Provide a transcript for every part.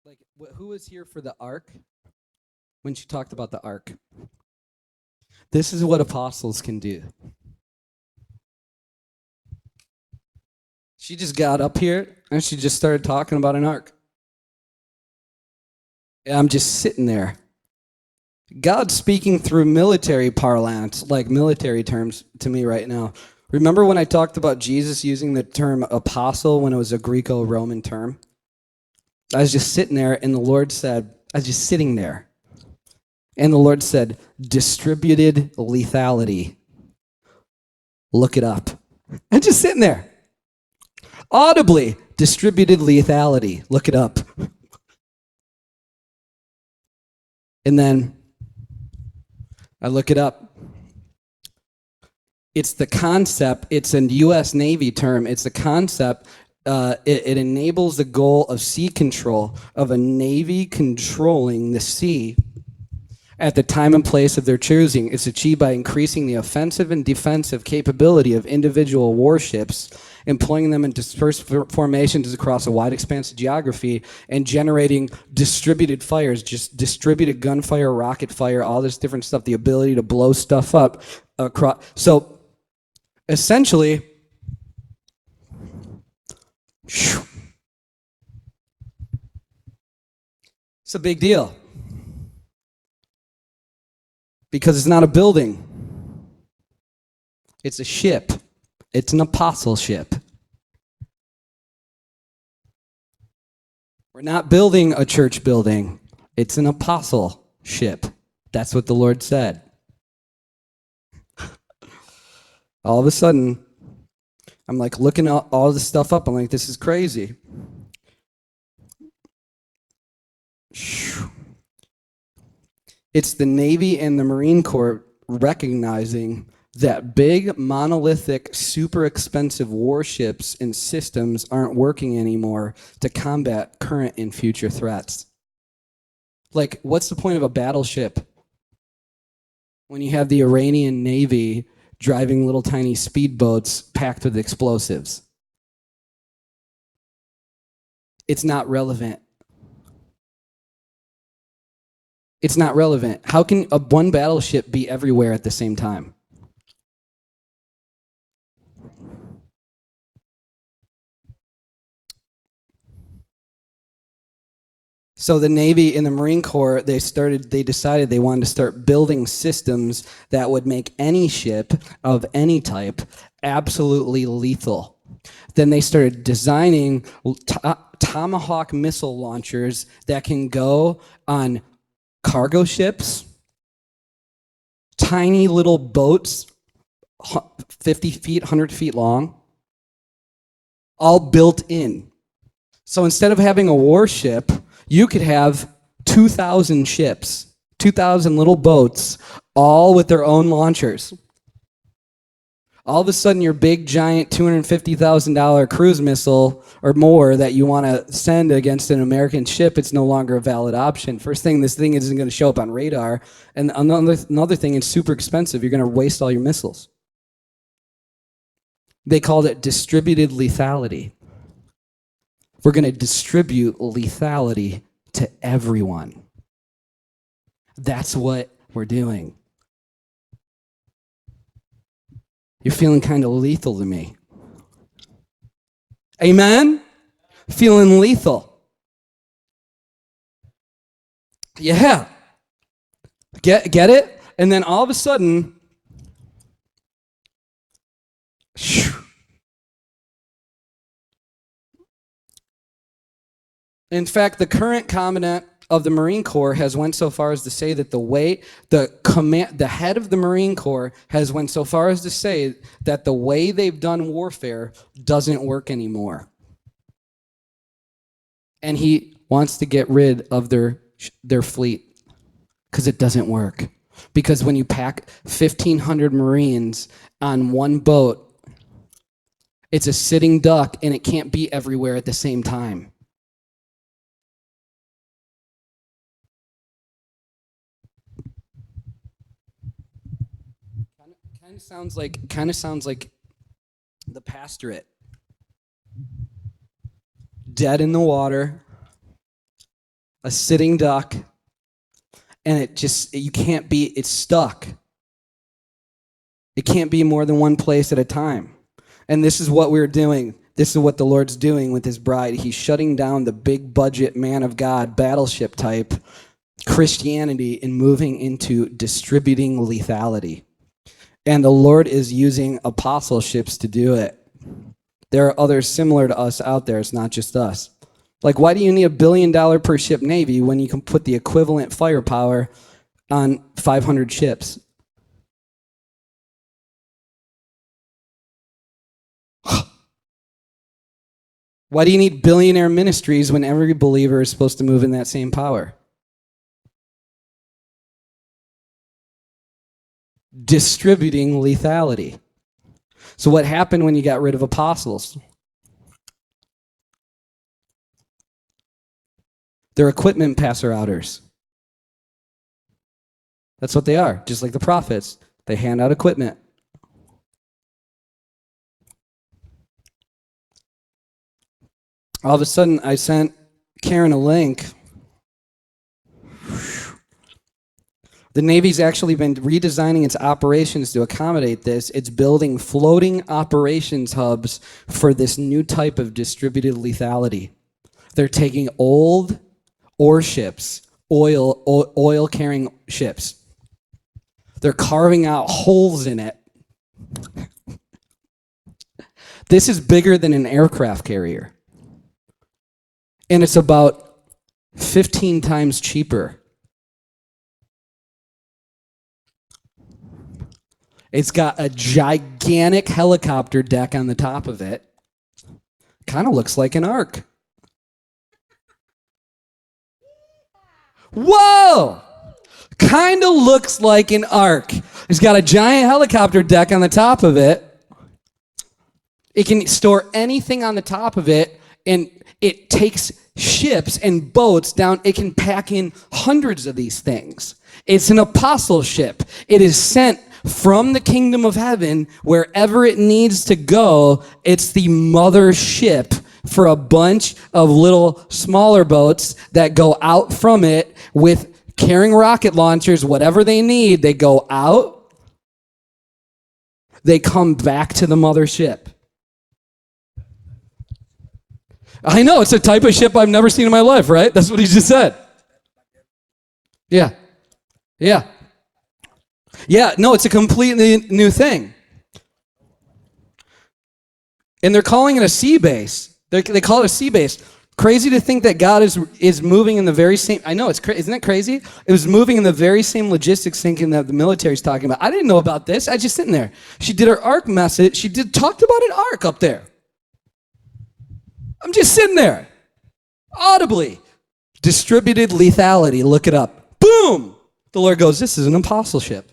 Like, who was here for the ark when she talked about the ark? This is what apostles can do. She just got up here and she just started talking about an ark. And I'm just sitting there. God's speaking through military parlance, like military terms to me right now. Remember when I talked about Jesus using the term apostle when it was a Greco-Roman term? I was just sitting there and the Lord said, I was just sitting there. And the Lord said, distributed lethality. Look it up. And just sitting there. Audibly, distributed lethality. Look it up. And then I look it up. It's the concept. It's a U.S. Navy term. It's the concept. It enables the goal of sea control, of a Navy controlling the sea at the time and place of their choosing. It's achieved by increasing the offensive and defensive capability of individual warships, employing them in dispersed formations across a wide expanse of geography, and generating distributed fires, just distributed gunfire, rocket fire, all this different stuff, the ability to blow stuff up across. So essentially, it's a big deal. Because it's not a building. It's a ship. It's an apostleship. We're not building a church building. It's an apostleship. That's what the Lord said. All of a sudden, I'm like looking at all this stuff up. I'm like, this is crazy. It's the Navy and the Marine Corps recognizing that big, monolithic, super expensive warships and systems aren't working anymore to combat current and future threats. Like, what's the point of a battleship when you have the Iranian Navy driving little tiny speedboats packed with explosives? It's not relevant. It's not relevant. How can one battleship be everywhere at the same time? So the Navy and the Marine Corps, they decided they wanted to start building systems that would make any ship of any type absolutely lethal. Then they started designing Tomahawk missile launchers that can go on cargo ships, tiny little boats, 50 feet, 100 feet long, all built in. So instead of having a warship, you could have 2,000 ships, 2,000 little boats, all with their own launchers. All of a sudden, your big, giant $250,000 cruise missile or more that you want to send against an American ship, it's no longer a valid option. First thing, this thing isn't going to show up on radar. And another thing, it's super expensive. You're going to waste all your missiles. They called it distributed lethality. We're going to distribute lethality to everyone. That's what we're doing. You're feeling kind of lethal to me. Amen? Feeling lethal. Yeah. Get it? And then all of a sudden, in fact, the current commandant of the Marine Corps has went so far as to say that the head of the Marine Corps has went so far as to say that the way they've done warfare doesn't work anymore. And he wants to get rid of their fleet because it doesn't work. Because when you pack 1,500 Marines on one boat, it's a sitting duck and it can't be everywhere at the same time. Kind of sounds like the pastorate. Dead in the water, a sitting duck, and it's stuck. It can't be more than one place at a time. And this is what we're doing. This is what the Lord's doing with his bride. He's shutting down the big budget man of God, battleship type Christianity and moving into distributing lethality. And the Lord is using apostleships to do it. There are others similar to us out there. It's not just us. Like, why do you need $1 billion per ship Navy when you can put the equivalent firepower on 500 ships? Why do you need billionaire ministries when every believer is supposed to move in that same power? Distributing lethality. So what happened when you got rid of apostles? They're equipment passer-outers. That's what they are, just like the prophets. They hand out equipment. All of a sudden, I sent Karen a link. The Navy's actually been redesigning its operations to accommodate this. It's building floating operations hubs for this new type of distributed lethality. They're taking old ore ships, oil-carrying ships. They're carving out holes in it. This is bigger than an aircraft carrier. And it's about 15 times cheaper. It's got a gigantic helicopter deck on the top of it. Kind of looks like an ark. Whoa! Kind of looks like an ark. It's got a giant helicopter deck on the top of it. It can store anything on the top of it, and it takes ships and boats down. It can pack in hundreds of these things. It's an apostle ship. It is sent from the kingdom of heaven wherever it needs to go. It's the mother ship for a bunch of little smaller boats that go out from it with carrying rocket launchers, whatever they need. They go out. They come back to the mothership. I know, it's a type of ship I've never seen in my life, right? That's what he just said. Yeah. Yeah. Yeah, no, it's a completely new thing. And they're calling it a sea base. They call it a sea base. Crazy to think that God is moving in the very same, I know, isn't that crazy? It was moving in the very same logistics thinking that the military's talking about. I didn't know about this. I was just sitting there. She did her ark message. She talked about an ark up there. I'm just sitting there, audibly. Distributed lethality, look it up. Boom! The Lord goes, this is an apostle ship.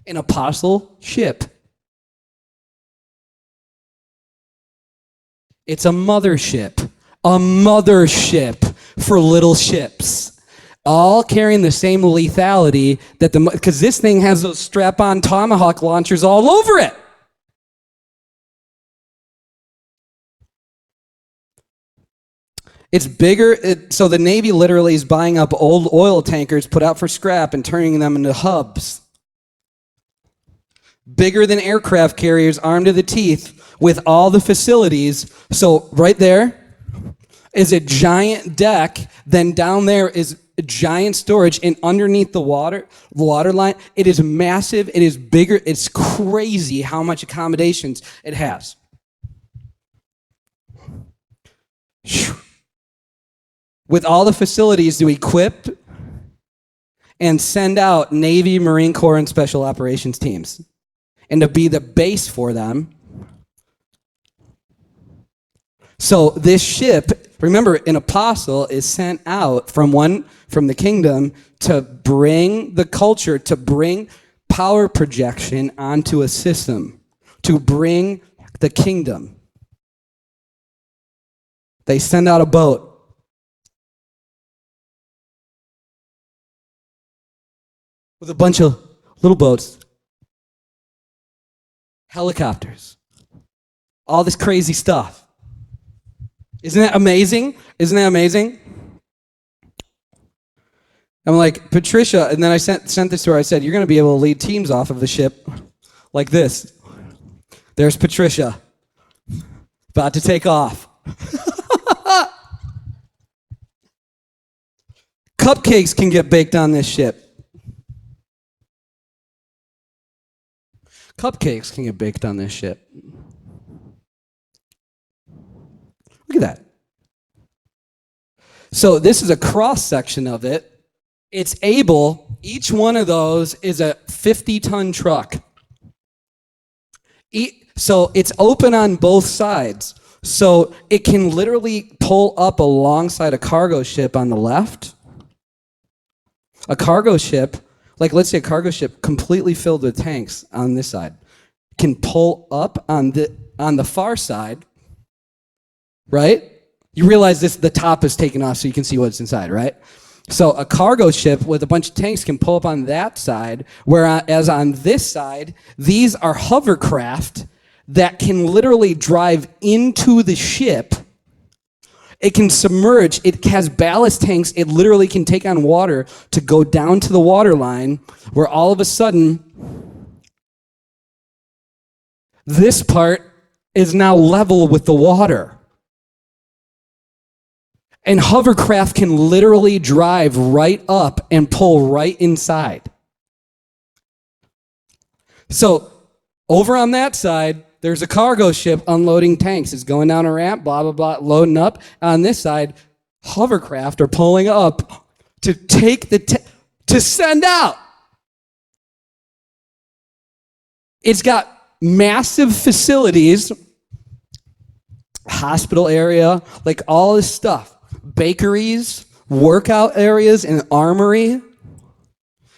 An apostle ship. It's a mothership. A mothership for little ships. All carrying the same lethality that because this thing has those strap-on Tomahawk launchers all over it. It's bigger, so the Navy literally is buying up old oil tankers put out for scrap and turning them into hubs. Bigger than aircraft carriers, armed to the teeth with all the facilities. So right there is a giant deck. Then down there is a giant storage. And underneath the water line, it is massive. It is bigger. It's crazy how much accommodations it has. With all the facilities to equip and send out Navy, Marine Corps, and Special Operations teams, and to be the base for them. So this ship, remember, an apostle is sent out from the kingdom to bring the culture, to bring power projection onto a system, to bring the kingdom. They send out a boat. With a bunch of little boats, helicopters, all this crazy stuff. Isn't that amazing? Isn't that amazing? I'm like, Patricia, and then I sent this to her. I said, you're going to be able to lead teams off of the ship like this. There's Patricia, about to take off. Cupcakes can get baked on this ship. Cupcakes can get baked on this ship. Look at that. So this is a cross section of it. It's able, each one of those is a 50-ton truck. So it's open on both sides. So it can literally pull up alongside a cargo ship on the left. A cargo ship, like let's say a cargo ship completely filled with tanks on this side, can pull up on the far side, right? You realize the top is taken off so you can see what's inside, right? So a cargo ship with a bunch of tanks can pull up on that side, whereas on this side, these are hovercraft that can literally drive into the ship. It can submerge. It has ballast tanks. It literally can take on water to go down to the water line, where all of a sudden, this part is now level with the water. And hovercraft can literally drive right up and pull right inside. So over on that side, there's a cargo ship unloading tanks. It's going down a ramp, blah, blah, blah, loading up. On this side, hovercraft are pulling up to take to send out. It's got massive facilities, hospital area, like all this stuff. Bakeries, workout areas, and armory.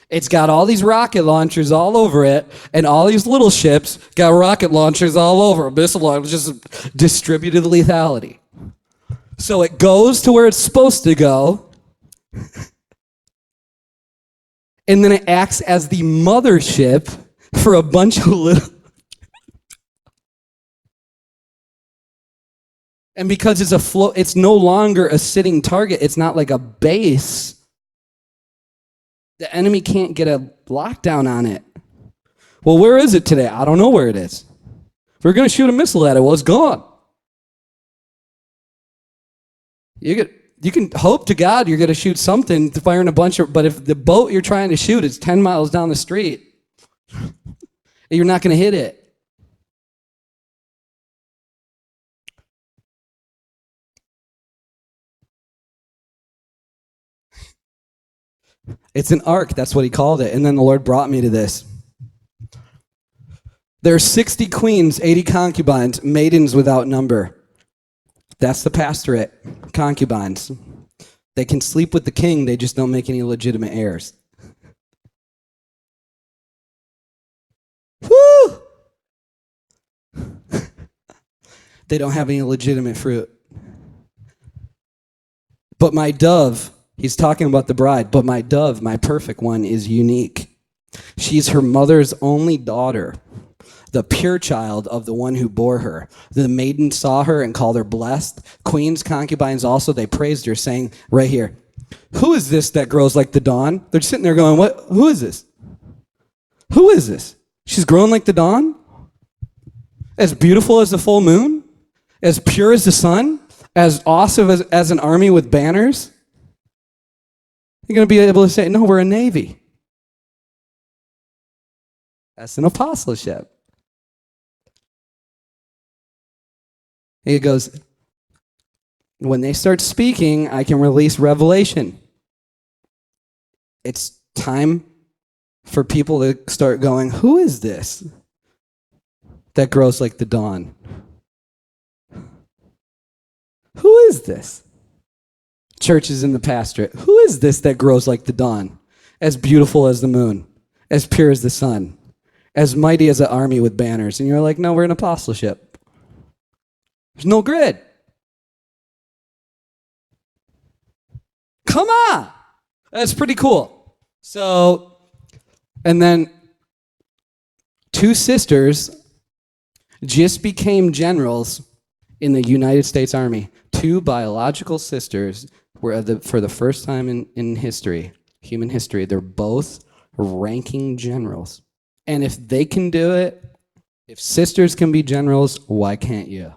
It's got all these rocket launchers all over it, and all these little ships got rocket launchers all over them. This is just distributed lethality. So it goes to where it's supposed to go, and then it acts as the mothership for a bunch of little... And because it's it's no longer a sitting target. It's not like a base. The enemy can't get a lockdown on it. Well, where is it today? I don't know where it is. If we're going to shoot a missile at it, well, it's gone. You can hope to God you're going to shoot something, firing a bunch of... But if the boat you're trying to shoot is 10 miles down the street, you're not going to hit it. It's an ark, that's what he called it. And then the Lord brought me to this. There are 60 queens, 80 concubines, maidens without number. That's the pastorate, concubines. They can sleep with the king, they just don't make any legitimate heirs. Woo! They don't have any legitimate fruit. But my dove... He's talking about the bride, but my dove, my perfect one, is unique. She's her mother's only daughter, the pure child of the one who bore her. The maiden saw her and called her blessed. Queens, concubines also, they praised her, saying right here, who is this that grows like the dawn? They're sitting there going, what? Who is this? Who is this? She's growing like the dawn? As beautiful as the full moon? As pure as the sun? As awesome as an army with banners? You're going to be able to say, no, we're a navy. That's an apostleship. He goes, when they start speaking, I can release revelation. It's time for people to start going, who is this that grows like the dawn? Who is this? Churches in the pastorate. Who is this that grows like the dawn, as beautiful as the moon, as pure as the sun, as mighty as an army with banners? And you're like, no, we're an apostleship. There's no grid. Come on. That's pretty cool. So, and then 2 sisters just became generals in the United States Army. 2 biological sisters were for the first time in history, human history. They're both ranking generals. And if they can do it, if sisters can be generals, why can't you?